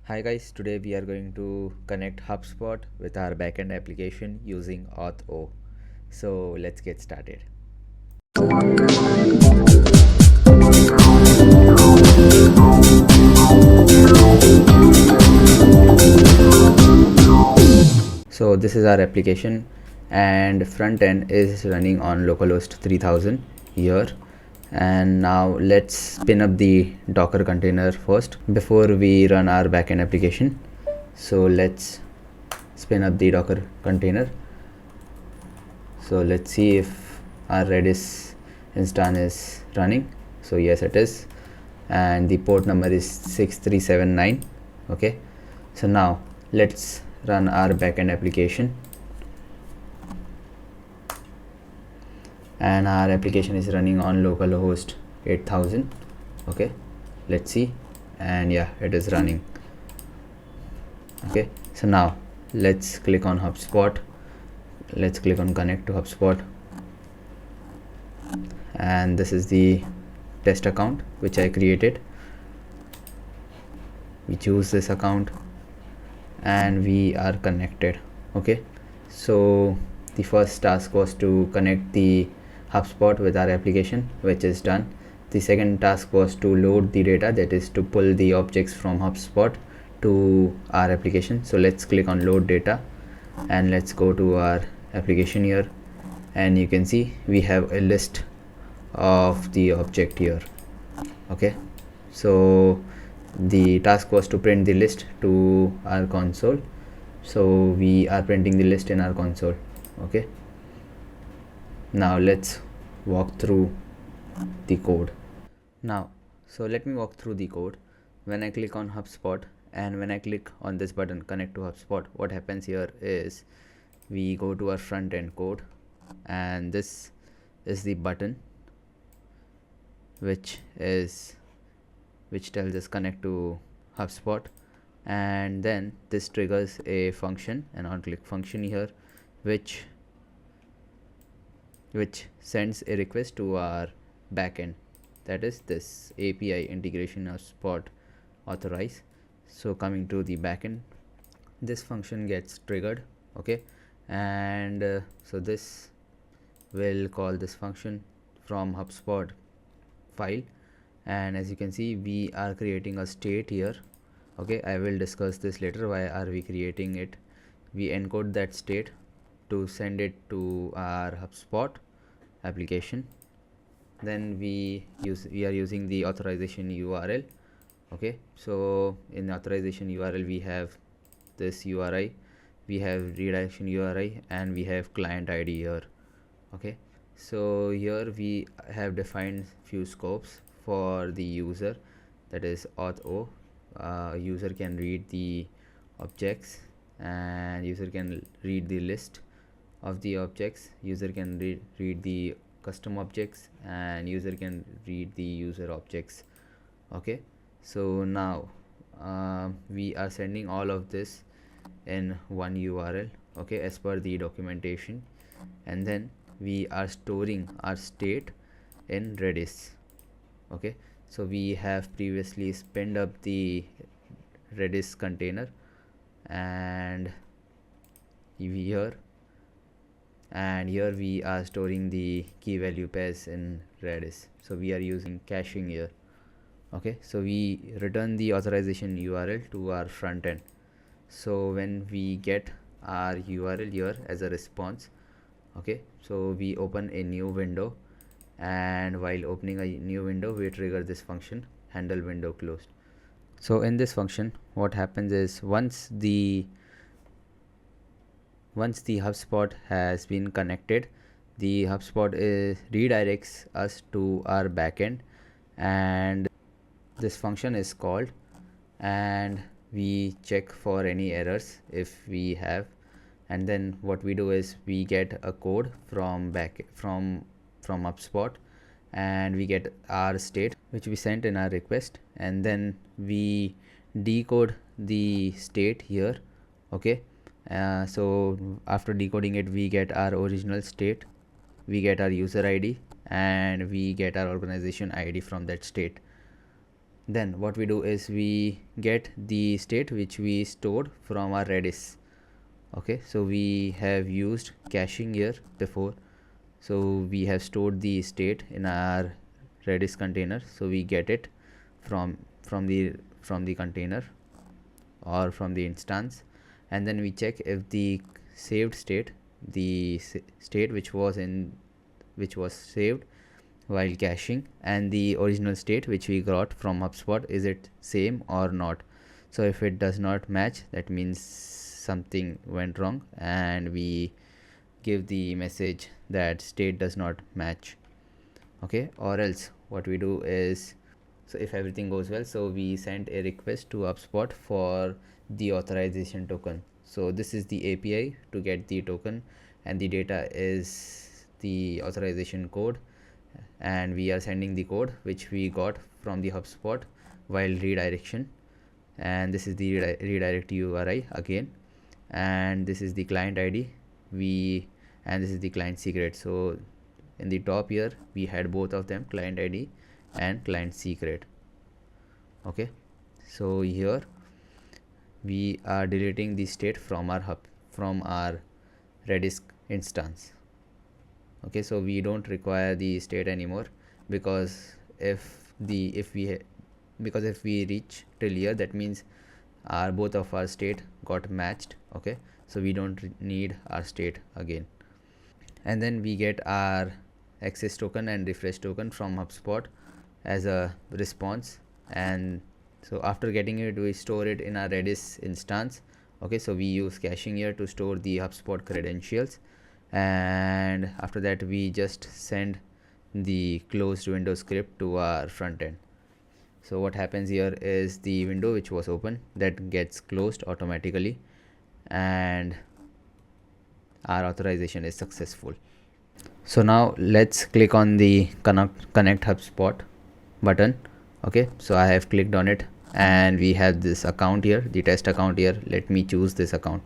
Hi guys, today we are going to connect HubSpot with our backend application using Auth2. So let's get started. So this is our application and front end is running on localhost 3000 here. And now let's spin up the Docker container first before we run our backend application. So let's spin up the Docker container. So let's see if our Redis instance is running. So yes, it is, and the port number is 6379. Okay, so now let's run our backend application, and our application is running on localhost 8000. Okay, let's see, and yeah, it is running. Okay, so now let's click on HubSpot. Let's click on connect to HubSpot, and this is the test account which I created. We choose this account and we are connected. Okay, so the first task was to connect the HubSpot with our application, which is done. The second task was to load the data, that is to pull the objects from HubSpot to our application. So let's click on load data and let's go to our application here, and you can see we have a list of the object here. Okay, so the task was to print the list to our console, so we are printing the list in our console. Okay, now let's walk through the code. Now, so let me walk through the code. When I click on HubSpot and when I click on this button connect to HubSpot, what happens here is we go to our front end code, and this is the button which tells us connect to HubSpot, and then this triggers a function, an on-click function here, which sends a request to our backend, that is this API integration HubSpot authorize. So coming to the backend, this function gets triggered. Okay, and so this will call this function from HubSpot file, and as you can see we are creating a state here. Okay, I will discuss this later, why are we creating it. We encode that state to send it to our HubSpot application. Then we are using the authorization URL. Okay, so in the authorization URL we have this URI, we have redirection URI, and we have client ID here. Okay, so here we have defined few scopes for the user, that is Auth2. User can read the objects, and user can read the list of the objects, user can read the custom objects, and user can read the user objects. Okay, so now we are sending all of this in one URL, okay, as per the documentation, and then we are storing our state in Redis. Okay, so we have previously spinned up the Redis container, and here we are storing the key value pairs in Redis, so we are using caching here. Okay, so we return the authorization URL to our front end. So when we get our URL here as a response, okay, so we open a new window, and while opening a new window we trigger this function handle window closed. So in this function what happens is once the HubSpot has been connected, the HubSpot redirects us to our backend, and this function is called, and we check for any errors if we have, and then what we do is we get a code from HubSpot, and we get our state which we sent in our request, and then we decode the state here. Okay, so after decoding it we get our original state, we get our user ID, and we get our organization ID from that state. Then what we do is we get the state which we stored from our Redis. Okay, so we have used caching here before, so we have stored the state in our Redis container, so we get it from the container or from the instance, and then we check if the saved state, the state which was saved while caching, and the original state which we got from HubSpot, is it same or not. So if it does not match, that means something went wrong, and we give the message that state does not match. Okay, or else what we do is, so if everything goes well, so we send a request to HubSpot for the authorization token. So this is the API to get the token, and the data is the authorization code, and we are sending the code which we got from the HubSpot while redirection, and this is the redirect URI again, and this is the client ID, and this is the client secret. So in the top here we had both of them, client ID and client secret. Okay, so here we are deleting the state from our Redis instance. Okay, so we don't require the state anymore, because if we reach till here, that means both of our state got matched. Okay, so we don't need our state again. And then we get our access token and refresh token from HubSpot as a response, and so after getting it, we store it in our Redis instance. Okay, so we use caching here to store the HubSpot credentials, and after that we just send the closed window script to our front end. So what happens here is the window which was open, that gets closed automatically, and our authorization is successful. So now let's click on the connect HubSpot button. Okay, so I have clicked on it, and we have this account here, the test account here. Let me choose this account.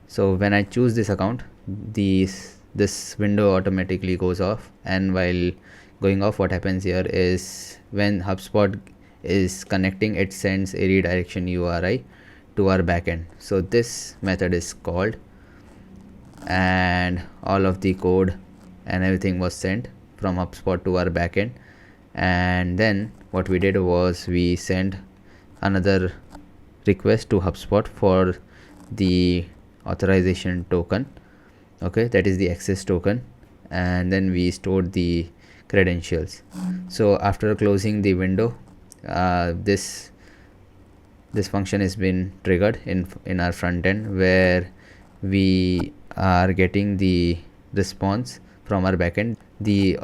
So when I choose this account, this window automatically goes off, and while going off, what happens here is when HubSpot is connecting, it sends a redirection URI to our backend. So this method is called, and all of the code and everything was sent from HubSpot to our backend. And then what we did was we sent another request to HubSpot for the authorization token. Okay, that is the access token, and then we stored the credentials. So after closing the window, this function has been triggered in our front end, where we are getting the response from our backend, the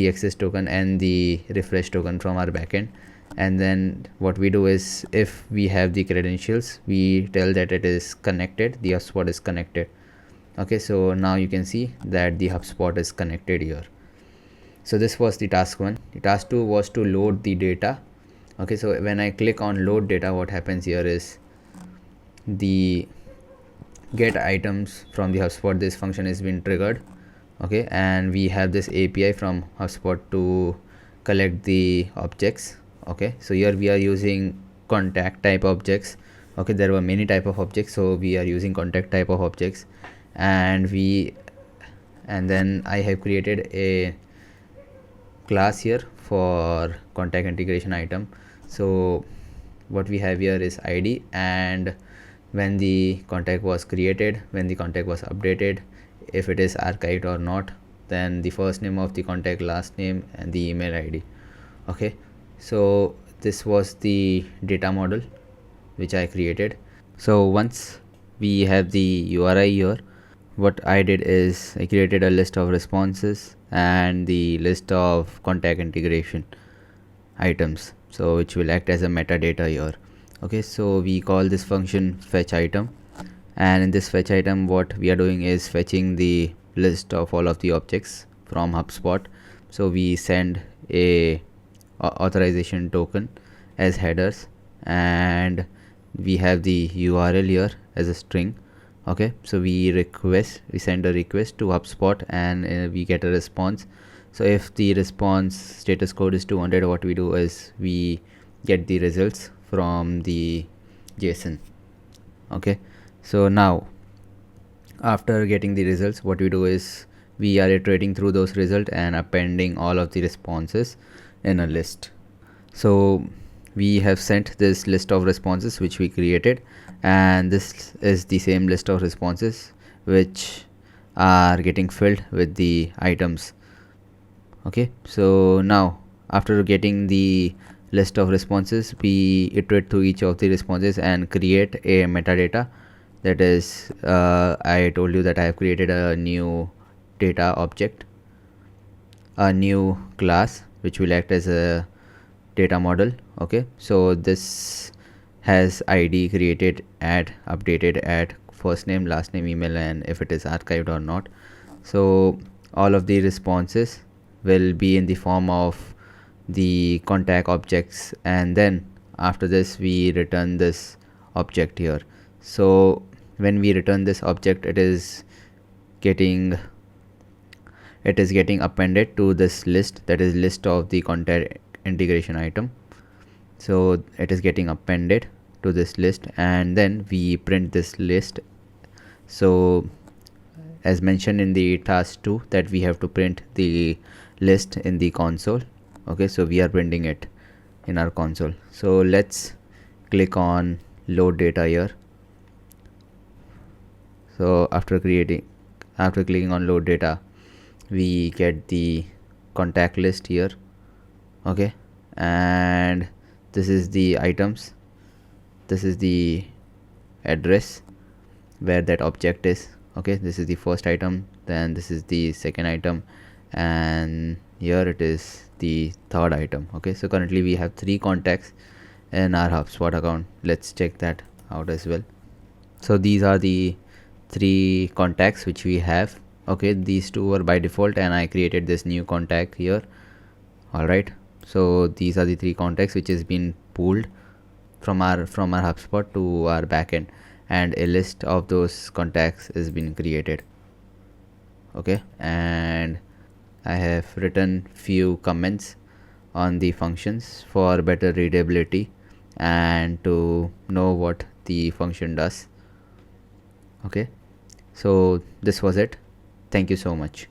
access token and the refresh token from our backend. And then what we do is, if we have the credentials, we tell that it is connected, the HubSpot is connected. Okay, so now you can see that the HubSpot is connected here. So this was the task 1. The task 2 was to load the data. Okay, so when I click on load data, what happens here is the get items from the HubSpot, this function has been triggered. Okay, and we have this API from HubSpot to collect the objects. Okay, so here we are using contact type objects. Okay, there were many type of objects, so we are using contact type of objects, and then I have created a class here for contact integration item. So what we have here is ID, and when the contact was created, when the contact was updated, if it is archived or not, then the first name of the contact, last name, and the email ID. Okay, so this was the data model which I created. So once we have the URI here, what I did is I created a list of responses and the list of contact integration items, so which will act as a metadata here. Okay, so we call this function fetch item, and in this fetch item, what we are doing is fetching the list of all of the objects from HubSpot. So we send a authorization token as headers, and we have the URL here as a string. Okay, so we send a request to HubSpot, and we get a response. So if the response status code is 200, what we do is we get the results from the JSON. Okay, so now after getting the results, what we do is we are iterating through those results and appending all of the responses in a list. So we have sent this list of responses which we created, and this is the same list of responses which are getting filled with the items. Okay, so now after getting the list of responses, we iterate through each of the responses and create a metadata. That is, I told you that I have created a new data object, a new class which will act as a data model. Okay, so this has id created, add, updated, add, first name, last name, email, and if it is archived or not. So all of the responses will be in the form of the contact objects, and then after this we return this object here. So when we return this object, it is getting appended to this list, that is list of the contact integration item. So it is getting appended to this list, and then we print this list. So as mentioned in the task 2 that we have to print the list in the console. Okay, so we are printing it in our console. So let's click on load data here. So after clicking on load data, we get the contact list here. Okay, and this is the items, this is the address where that object is. Okay, this is the first item, then this is the second item, and here it is the third item. Okay, so currently we have 3 contacts in our HubSpot account. Let's check that out as well. So these are the 3 contacts which we have. Okay, these 2 were by default and I created this new contact here. Alright, so these are the 3 contacts which has been pulled from our HubSpot to our backend, and a list of those contacts has been created. Okay, and I have written few comments on the functions for better readability and to know what the function does. Okay, so this was it. Thank you so much.